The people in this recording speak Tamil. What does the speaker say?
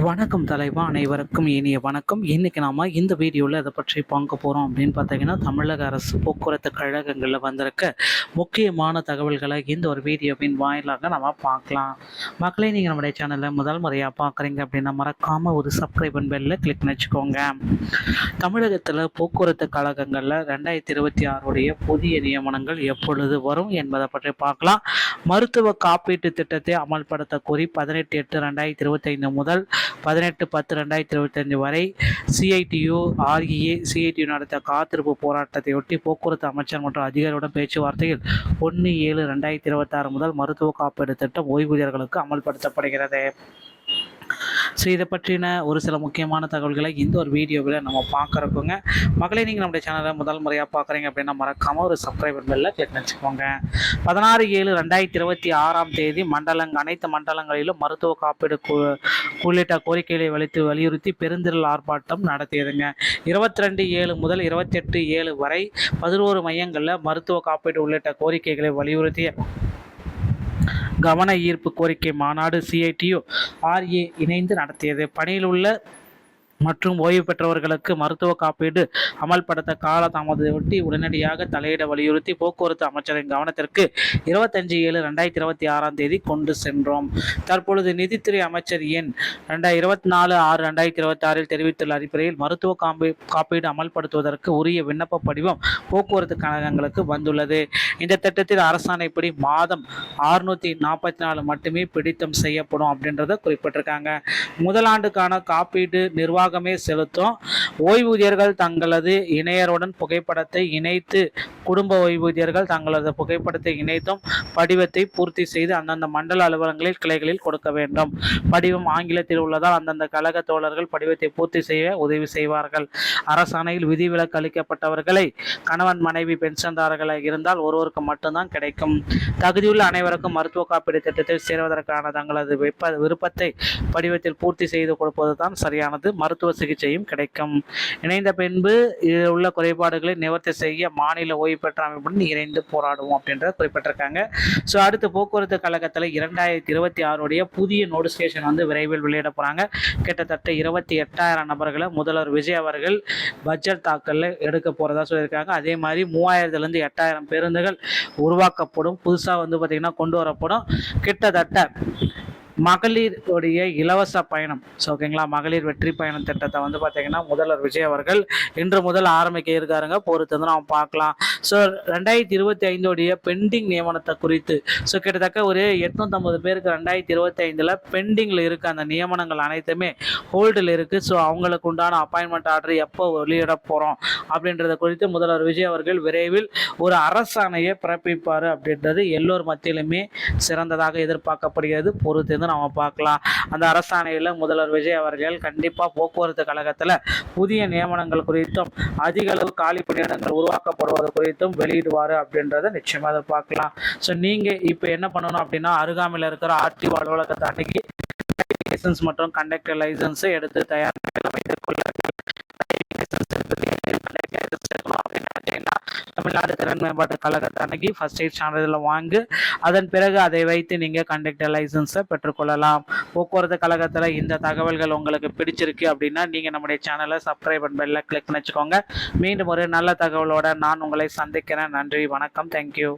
வணக்கம் தலைவா, அனைவருக்கும் இனிய வணக்கம். இன்றைக்கி நாம் இந்த வீடியோவில் இதை பற்றி பார்க்க போகிறோம் அப்படின்னு பார்த்தீங்கன்னா, தமிழக அரசு போக்குவரத்து கழகங்களில் வந்திருக்க முக்கியமான தகவல்களை இந்த ஒரு வீடியோவின் வாயிலாக நம்ம பார்க்கலாம். மக்களே, நீங்கள் நம்முடைய சேனலில் முதல் முறையாக பார்க்குறீங்க அப்படின்னா மறக்காமல் ஒரு சப்ஸ்கிரைப் பெல்ல கிளிக் பண்ணி வச்சுக்கோங்க. தமிழகத்தில் போக்குவரத்து கழகங்களில் 2026 புதிய நியமனங்கள் எப்பொழுது வரும் என்பதை பற்றி பார்க்கலாம். மருத்துவ காப்பீட்டு திட்டத்தை அமல்படுத்த கோரி 18/8/2025 முதல் 18/10/2025 வரை சிஐடியு சிஐடியு நடத்த காத்திருப்பு போராட்டத்தையொட்டி போக்குவரத்து அமைச்சர் மற்றும் அதிகாரியுடன் பேச்சுவார்த்தையில் 1/7/2026 முதல் மருத்துவ காப்பீடு திட்டம் ஓய்வூதியர்களுக்கு அமல்படுத்தப்படுகிறது. ஸோ இதை பற்றின ஒரு சில முக்கியமான தகவல்களை இந்த ஒரு வீடியோவில் நம்ம பார்க்குறோங்க. மகளே, நீங்கள் நம்முடைய சேனலை முதல் முறையாக பார்க்குறீங்க அப்படின்னா மறக்காமல் ஒரு சப்ஸ்கிரைபர் பெல்ல கிளிக் வச்சுக்கோங்க. 16/7/2026 அனைத்து மண்டலங்களிலும் மருத்துவ காப்பீடு உள்ளிட்ட கோரிக்கைகளை வலியுறுத்தி பெருந்திரள் ஆர்ப்பாட்டம் நடத்தியதுங்க. 22/7 முதல் 28/7 வரை 11 மையங்களில் மருத்துவ காப்பீடு உள்ளிட்ட கோரிக்கைகளை வலியுறுத்திய கவன ஈர்ப்பு கோரிக்கை மாநாடு சிஐடியு இணைந்து நடத்தியது. பணியில் உள்ள மற்றும் ஓய்வு பெற்றவர்களுக்கு மருத்துவ காப்பீடு அமல்படுத்த கால தாமதத்தையொட்டி உடனடியாக தலையிட வலியுறுத்தி போக்குவரத்து அமைச்சரின் கவனத்திற்கு 25/7/2026 கொண்டு சென்றோம். தற்பொழுது நிதித்துறை அமைச்சர் எண் 24/6/2026 தெரிவித்துள்ள அடிப்படையில் மருத்துவ காப்பீடு அமல்படுத்துவதற்கு உரிய விண்ணப்ப படிவம் போக்குவரத்து கழகங்களுக்கு வந்துள்ளது. இந்த திட்டத்தில் அரசாணைப்படி மாதம் 644 மட்டுமே பிடித்தம் செய்யப்படும் அப்படின்றத குறிப்பிட்டிருக்காங்க. முதலாண்டுக்கான காப்பீடு நிர்வாகமே செலுத்தும். ஓய்வூதியர்கள் தங்களது இணையருடன் புகைப்படத்தை இணைத்து குடும்ப ஓய்வூதியர்கள் தங்களது புகைப்படத்தை இணைத்தும் படிவத்தை பூர்த்தி செய்து அந்தந்த மண்டல அலுவலகங்களில் கிளைகளில் கொடுக்க வேண்டும். படிவம் ஆங்கிலத்தில் உள்ளதால் அந்தந்த கழக தோழர்கள் படிவத்தை பூர்த்தி செய்ய உதவி செய்வார்கள். அரசாணையில் விதிவிலக்கு அளிக்கப்பட்டவர்களை கணவன் மனைவி பென்ஷன்தாரர்களாக இருந்தால் ஒருவருக்கு மட்டும்தான் கிடைக்கும். தகுதியுள்ள அனைவருக்கும் மருத்துவ காப்பீடு திட்டத்தில் சேருவதற்கான தங்களது விருப்பத்தை படிவத்தில் பூர்த்தி செய்து கொடுப்பது தான் சரியானது. மருத்துவ சிகிச்சையும் கிடைக்கும். இணைந்த பின்பு இதில் உள்ள குறைபாடுகளை நிவர்த்தி செய்ய மாநில ஓய்வு பெற்ற அமைப்புடன் இணைந்து போராடுவோம் அப்படின்ற குறிப்பிட்டிருக்காங்க. ஸோ அடுத்து போக்குவரத்து கழகத்தில் 2026 புதிய நோட்டிஃபிகேஷன் விரைவில் வெளியிட போகிறாங்க. கிட்டத்தட்ட 28,000 நபர்களை முதல்வர் விஜய் அவர்கள் பட்ஜெட் தாக்கலில் எடுக்க போகிறதா சொல்லியிருக்காங்க. அதே மாதிரி 3000 8,000 பேருந்துகள் உருவாக்கப்படும். புதுசாக பார்த்திங்கன்னா கொண்டு வரப்படும். கிட்டத்தட்ட மகளிருடைய இலவச பயணம், ஓகேங்களா, மகளிர் வெற்றி பயணம் திட்டத்தை பார்த்திங்கன்னா முதல்வர் விஜய் அவர்கள் இன்று முதல் ஆரம்பிக்க இருக்காருங்க. பொறுத்து நம்ம பார்க்கலாம். ஸோ 2025 பெண்டிங் நியமனத்தை குறித்து கிட்டத்தட்ட ஒரு 850 பேருக்கு 2025 பெண்டிங்கில் இருக்குது. அந்த நியமனங்கள் அனைத்துமே ஹோல்டில் இருக்குது. ஸோ அவங்களுக்கு உண்டான அப்பாயின்மெண்ட் ஆர்டர் எப்போ வெளியிட போகிறோம் அப்படின்றத குறித்து முதல்வர் விஜய் அவர்கள் விரைவில் ஒரு அரசாணையை பிறப்பிப்பார் அப்படின்றது எல்லோர் மத்தியிலுமே சிறந்ததாக எதிர்பார்க்கப்படுகிறது. பொறுத்து நம்ம பார்க்கலாம். அந்த அரசாணையில் முதல்வர் விஜய் அவர்கள் கண்டிப்பாக போக்குவரத்து கழகத்தில் புதிய நியமனங்கள் குறித்தும் அதிக அளவு காலி பணியிடங்கள் உருவாக்கப்படுவது குறித்தும் வெளியிடுவார் அப்படின்றத நிச்சயமாக எதிர்பார்க்கலாம். ஸோ நீங்கள் இப்போ என்ன பண்ணணும் அப்படின்னா, அருகாமையில் இருக்கிற ஆர்டிஓ அலுவலகத்தை அணுகி லைசன்ஸ் மற்றும் கண்டக்டர் லைசன்ஸை எடுத்து தயார் வைத்துக் கொள்ளுங்கள். தமிழ்நாடு திறன் மேம்பாட்டு கழகத்தை அணுகி ஃபர்ஸ்ட் எய்ட் சான்றிதழ் வாங்கி அதன் பிறகு அதை வைத்து நீங்கள் கண்டக்டர் லைசன்ஸை பெற்றுக்கொள்ளலாம். போக்குவரத்து கழகத்தில் இந்த தகவல்கள் உங்களுக்கு பிடிச்சிருக்கு அப்படின்னா நீங்கள் நம்முடைய சேனலை சப்ஸ்கிரைப் பெல்ல கிளிக் பண்ணி வச்சுக்கோங்க. மீண்டும் ஒரு நல்ல தகவலோட நான் உங்களை சந்திக்கிறேன். நன்றி, வணக்கம், தேங்க்யூ.